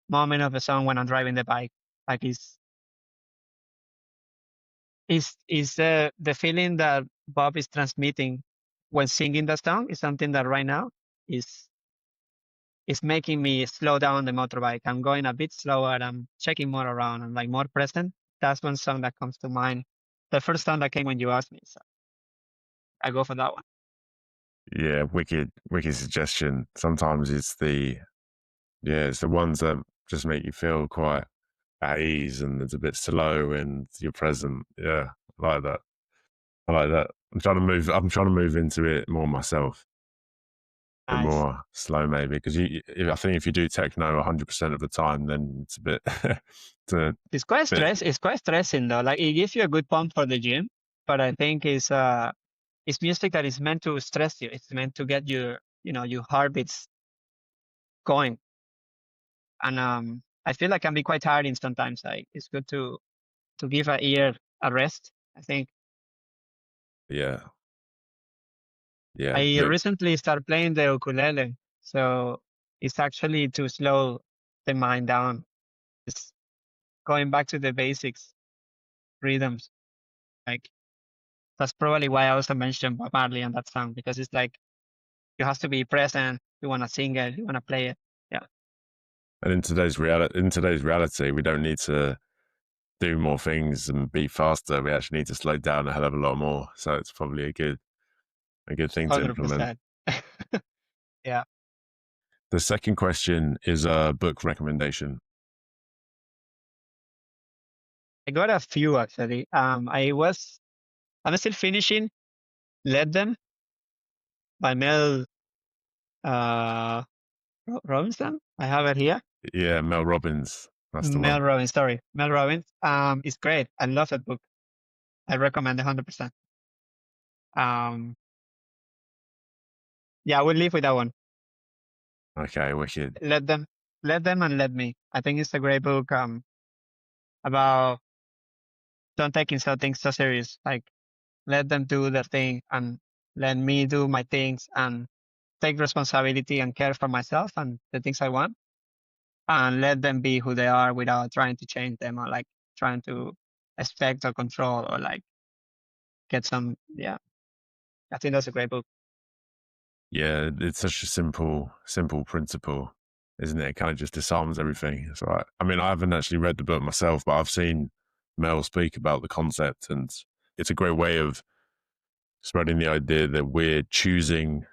moment of the song when I'm driving the bike. Like the feeling that Bob is transmitting when singing the song is something that right now is is making me slow down the motorbike. I'm going a bit slower. I'm checking more around. I'm like more present. That's one song that comes to mind. The first song that came when you asked me, so I go for that one. Yeah, wicked suggestion. Sometimes it's the ones that just make you feel quite at ease and it's a bit slow and you're present. Yeah, I like that. I like that. I'm trying to move into it more myself, a bit Nice. more slow maybe because I think if you do techno 100% of the time, then it's a bit, it's a bit. It's quite stressing though. Like it gives you a good pump for the gym, but I think it's music that is meant to stress you. It's meant to get your heartbeats going. And I feel like can be quite tiring sometimes. Like it's good to give a ear a rest. I think Yeah, yeah, I recently started playing the ukulele, so it's actually to slow the mind down. It's going back to the basics, rhythms. Like that's probably why I also mentioned Bob Marley on that song because it's like you have to be present. You want to sing it. You want to play it. Yeah, and in today's reality, we don't need to do more things and be faster. We actually need to slow down a hell of a lot more. So it's probably a good thing to implement. 100%. Yeah, The second question is a book recommendation. I got a few actually. I'm still finishing "Let Them" by Mel uh, Robinson. I have it here. Yeah, Mel Robbins. That's the Mel one. Robbins, sorry, Mel Robbins. It's great. I love that book. I recommend 100%. Um, yeah, I will leave with that one. Okay, wicked. Let them, let them, and let me. I think it's a great book. About don't taking some things so serious. Like let them do their thing and let me do my things and take responsibility and care for myself and the things I want and let them be who they are without trying to change them or like trying to expect or control or like get some. Yeah, I think that's a great book. Yeah, it's such a simple principle, isn't it? It kind of just disarms everything. It's right. I mean, I haven't actually read the book myself, but I've seen Mel speak about the concept, and it's a great way of spreading the idea that we're choosing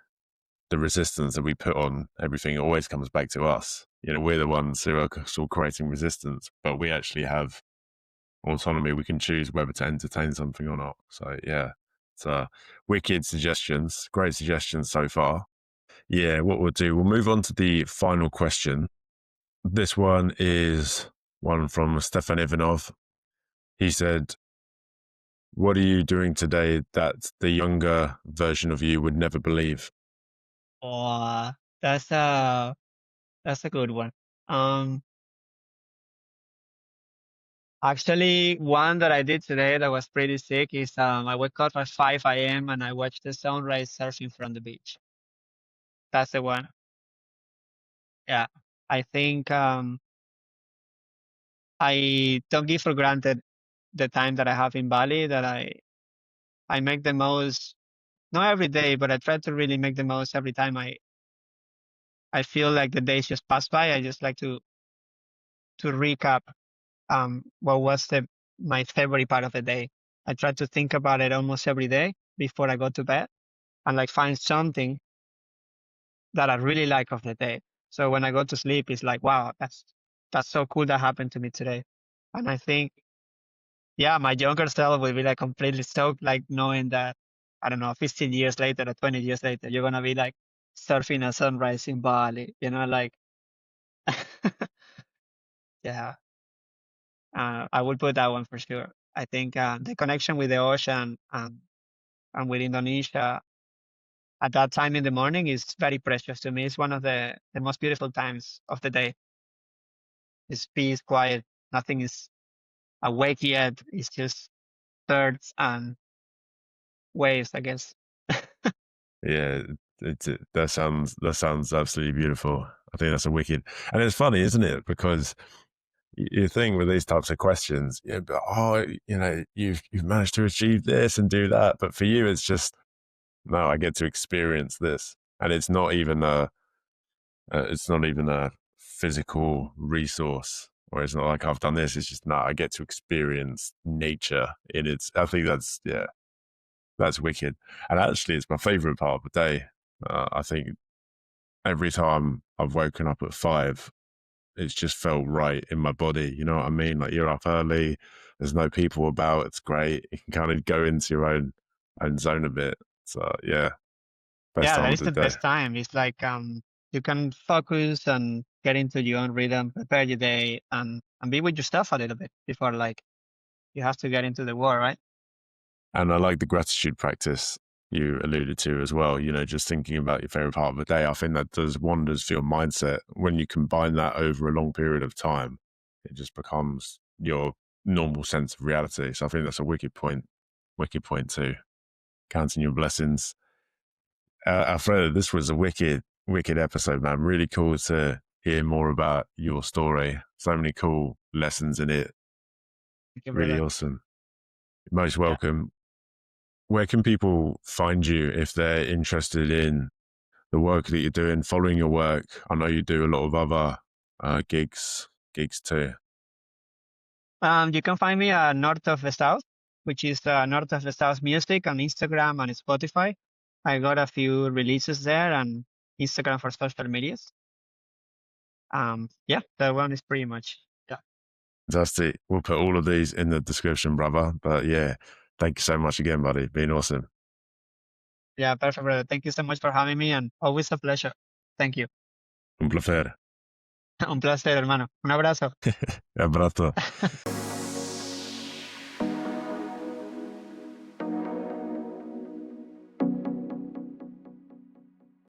the resistance that we put on everything. It always comes back to us. We're the ones who are sort of creating resistance, but we actually have autonomy. We can choose whether to entertain something or not. So yeah, it's wicked suggestions. Great suggestions so far. Yeah, what we'll do, we'll move on to the final question. This one is one from Stefan Ivanov. He said, "What are you doing today that the younger version of you would never believe?" Oh, that's a that's a good one. Um, Actually, one that I did today that was pretty sick is I woke up at 5 a.m. and I watched the sunrise surfing from the beach. That's the one. Yeah. I think I don't give for granted the time that I have in Bali, that I make the most, not every day, but I try to really make the most every time I feel like the days just pass by. I just like to recap what was the my favorite part of the day. I try to think about it almost every day before I go to bed and like find something that I really like of the day. So when I go to sleep, it's like, wow, that's so cool that happened to me today. And I think, yeah, my younger self will be like completely stoked, like knowing that, I don't know, 15 years later or 20 years later, you're gonna be like surfing a sunrise in Bali, like, yeah, I would put that one for sure. I think the connection with the ocean and with Indonesia at that time in the morning is very precious to me. It's one of the most beautiful times of the day. It's peace, quiet. Nothing is awake yet. It's just birds and waves, I guess. Yeah, that sounds absolutely beautiful. I think that's a wicked, and it's funny, isn't it? Because you think with these types of questions, but, oh, you've managed to achieve this and do that, but for you, it's just no. I get to experience this, and it's not even a physical resource, or it's not like I've done this. It's just no. I get to experience nature in its. I think that's wicked, and actually, it's my favorite part of the day. I think every time I've woken up at 5, it's just felt right in my body. You know what I mean? Like you're up early, there's no people about. It's great. You can kind of go into your own zone a bit. So yeah, best Yeah, time that of is the the day. best time. It's like you can focus and get into your own rhythm, prepare your day, and be with your stuff a little bit before like you have to get into the war, right? And I like the gratitude practice you alluded to as well. Just thinking about your favorite part of the day. I think that does wonders for your mindset when you combine that over a long period of time. It just becomes your normal sense of reality. So I think that's a wicked point. Wicked point too. Counting your blessings. Alfredo, this was a wicked episode, man. Really cool to hear more about your story. So many cool lessons in it. Thank you, Really brother. awesome. Most Yeah. welcome. Where can people find you if they're interested in the work that you're doing, following your work? I know you do a lot of other gigs too. You can find me North of the South, which is North of the South Music on Instagram and Spotify. I got a few releases there and Instagram for social medias. Yeah, that one is pretty much, yeah. Fantastic. We'll put all of these in the description, brother. But yeah, thank you so much again, buddy. Been awesome. Yeah, perfect, brother. Thank you so much for having me and always a pleasure. Thank you. Un placer. Un placer, hermano. Un abrazo. Abrazo.